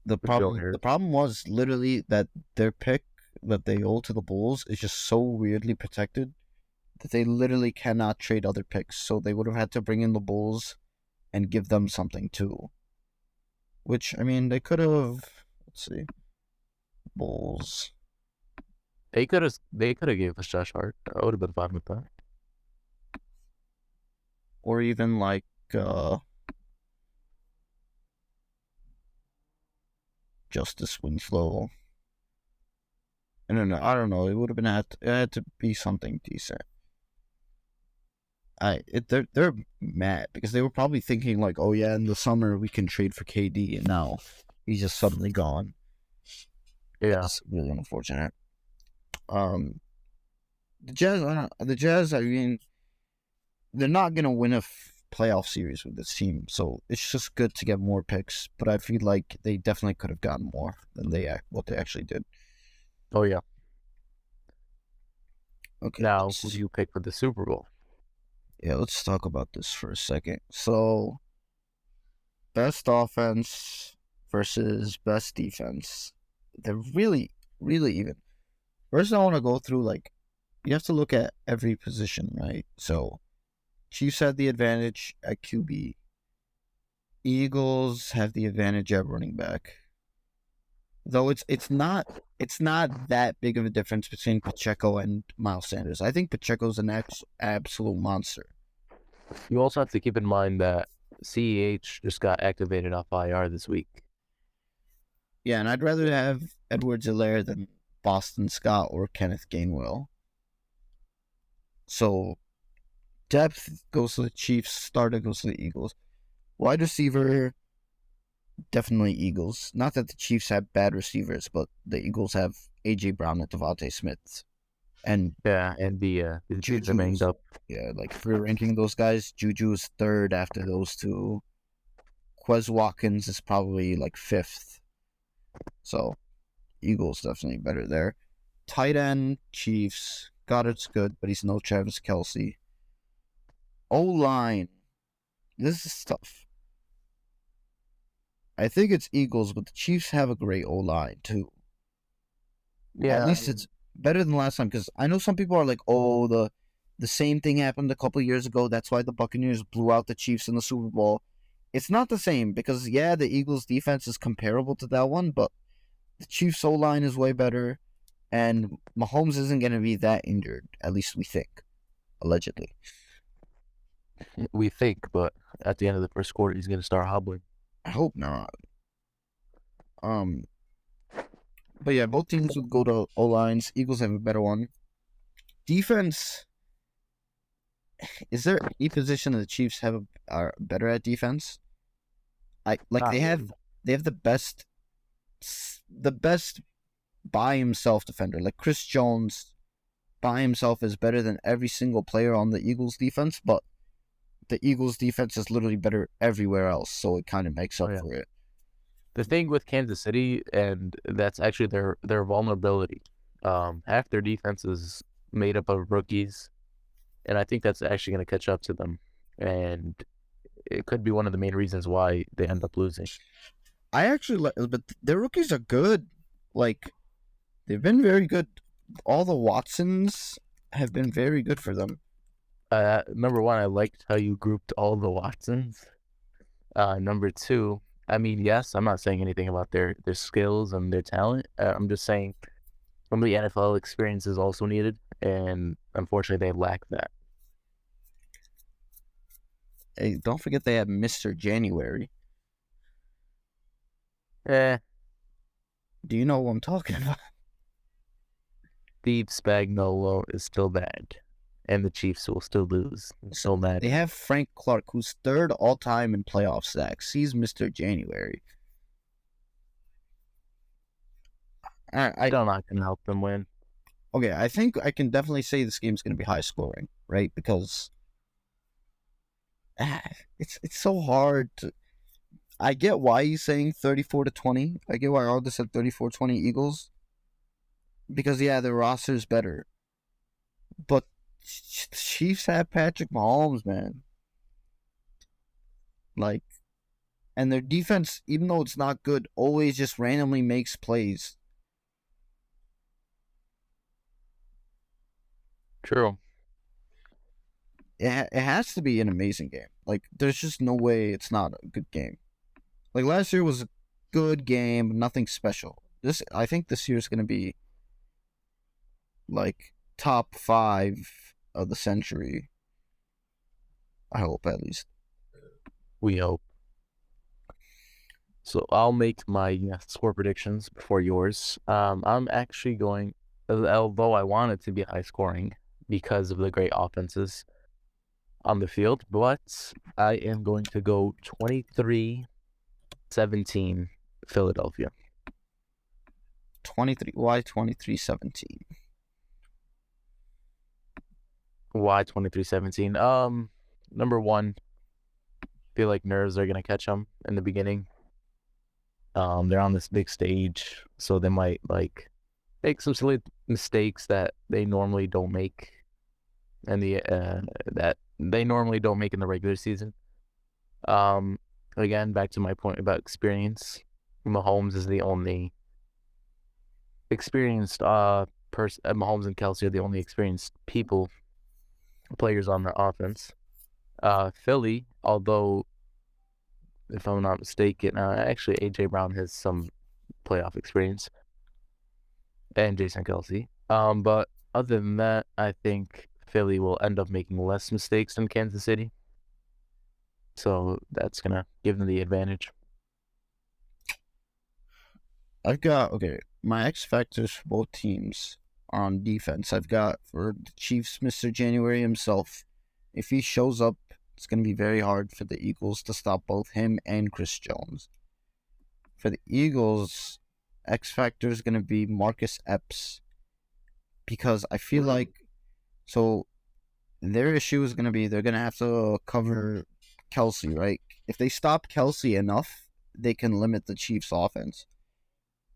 The problem was literally that their pick that they owe to the Bulls is just so weirdly protected that they literally cannot trade other picks. So they would have had to bring in the Bulls and give them something too. Which, I mean, they could have. Let's see. Bulls. They could have gave us Josh Hart. I would have been fine with that. Or even like Justice Winslow. I don't know. It would have been it had to be something decent. They're mad because they were probably thinking like, oh yeah, in the summer we can trade for KD, and now he's just suddenly gone. Yeah, it's really unfortunate. The Jazz. I mean, they're not gonna win a playoff series with this team, so it's just good to get more picks. But I feel like they definitely could have gotten more than what they actually did. Oh yeah. Okay. Now, who do you pick for the Super Bowl? Yeah, let's talk about this for a second. So, best offense versus best defense. They're really, really even. First, I want to go through, like, you have to look at every position, right? So, Chiefs have the advantage at QB. Eagles have the advantage at running back. Though it's not that big of a difference between Pacheco and Miles Sanders. I think Pacheco's an absolute monster. You also have to keep in mind that CEH just got activated off IR this week. Yeah, and I'd rather have Edwards-Helaire than Boston Scott or Kenneth Gainwell. So, depth goes to the Chiefs, starter goes to the Eagles. Wide receiver, definitely Eagles. Not that the Chiefs have bad receivers, but the Eagles have A.J. Brown and Devontae Smith. And the Chiefs are banged up. Yeah, like if we're ranking those guys, Juju is third after those two. Quez Watkins is probably like fifth. So, Eagles definitely better there. Tight end, Chiefs. Goddard's good, but he's no Travis Kelce. O-line. This is tough. I think it's Eagles, but the Chiefs have a great O-line, too. Yeah. At least it's better than last time, because I know some people are like, oh, the same thing happened a couple years ago. That's why the Buccaneers blew out the Chiefs in the Super Bowl. It's not the same, because, yeah, the Eagles' defense is comparable to that one, but the Chiefs' O-line is way better, and Mahomes isn't going to be that injured, at least we think, allegedly. We think, but at the end of the first quarter, he's going to start hobbling. I hope not. But yeah, both teams would go to O-lines. Eagles have a better one. Defense. Is there any position that the Chiefs are better at defense? They have the best by himself defender. Like Chris Jones by himself is better than every single player on the Eagles defense, but the Eagles defense is literally better everywhere else, so it kind of makes up for it. The thing with Kansas City, and that's actually their vulnerability. Half their defense is made up of rookies, and I think that's actually going to catch up to them. And it could be one of the main reasons why they end up losing. I actually like, but their rookies are good. Like, they've been very good. All the Watsons have been very good for them. Number one, I liked how you grouped all the Watsons. Number two, I mean, yes, I'm not saying anything about their skills and their talent. I'm just saying some of the NFL experience is also needed, and unfortunately, they lack that. Hey, don't forget they have Mr. January. Do you know what I'm talking about? Steve Spagnuolo is still bad, and the Chiefs will still lose. So mad. They have Frank Clark, who's third all-time in playoff sacks. He's Mr. January. I don't know. I can help them win. Okay, I think I can definitely say this game's going to be high scoring, right? Because it's so hard to... I get why he's saying 34-20. I get why Odeh said 34-20 Eagles. Because, yeah, their roster's better. But the Chiefs have Patrick Mahomes, man. Like, and their defense, even though it's not good, always just randomly makes plays. True. It has to be an amazing game. Like, there's just no way it's not a good game. Like, last year was a good game, nothing special. I think this year's going to be, like, top 5 of the century. I hope, at least. We hope. So I'll make my score predictions before yours. I'm actually going, although I want it to be high scoring because of the great offenses on the field, but I am going to go 23-17 Philadelphia. 23. Why 23-17? Why 23-17? Number one, feel like nerves are gonna catch them in the beginning. They're on this big stage, so they might like make some silly mistakes that they normally don't make, and that they normally don't make in the regular season. Again, back to my point about experience. Mahomes is the only experienced person. Mahomes and Kelsey are the only experienced players on the offense. Philly, although if I'm not mistaken, actually AJ Brown has some playoff experience, and Jason Kelsey. But other than that, I think Philly will end up making less mistakes than Kansas City. So that's going to give them the advantage. My X factors for both teams are on defense. I've got for the Chiefs, Mr. January himself. If he shows up, it's going to be very hard for the Eagles to stop both him and Chris Jones. For the Eagles, X factor is going to be Marcus Epps, because I feel like their issue is going to be they're going to have to cover Kelsey, right? If they stop Kelsey enough, they can limit the Chiefs' offense.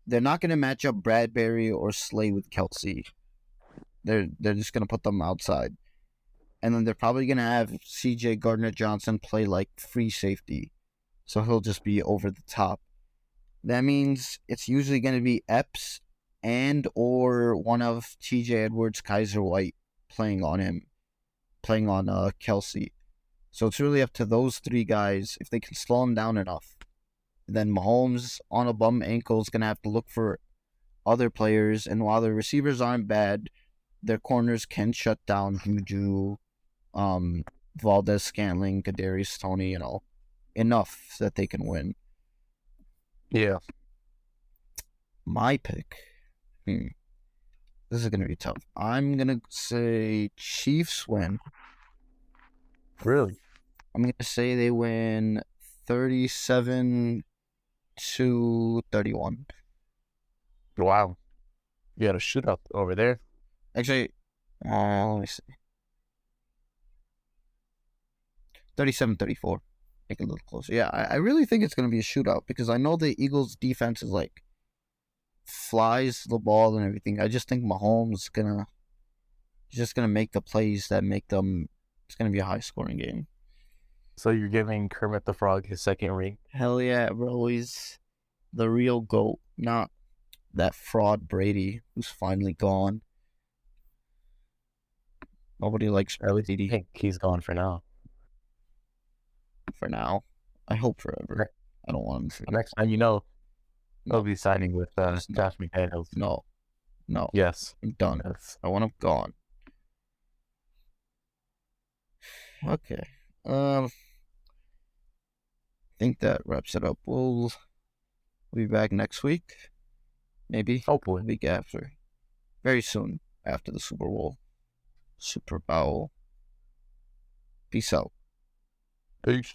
They're not going to match up Bradbury or Slay with Kelsey. They're just going to put them outside. And then they're probably going to have C.J. Gardner-Johnson play like free safety. So he'll just be over the top. That means it's usually going to be Epps and or one of T.J. Edwards, Kaiser White playing on Kelsey. So it's really up to those three guys. If they can slow him down enough, then Mahomes on a bum ankle is going to have to look for other players. And while their receivers aren't bad, their corners can shut down Juju, Valdez Scantling, Kadarius Toney, enough that they can win. Yeah. My pick. This is going to be tough. I'm going to say Chiefs win. Really? I'm going to say they win 37-31. Wow. You got a shootout over there. Actually, let me see. 37-34. Make it a little closer. Yeah, I really think it's going to be a shootout because I know the Eagles' defense is flies the ball and everything. I just think Mahomes is just gonna make the plays that make them. It's gonna be a high-scoring game. So you're giving Kermit the Frog his second ring? Hell yeah, bro! He's the real GOAT, not that fraud Brady who's finally gone. Nobody likes Brady. I think he's gone for now. For now, I hope forever. I don't want him to. Next time, he'll be signing with Josh McDaniels. No. Yes. I'm done. Yes. I want him gone. Okay. I think that wraps it up. We'll be back next week. Maybe. Hopefully. The week after. Very soon after the Super Bowl. Super Bowl. Peace out. Peace.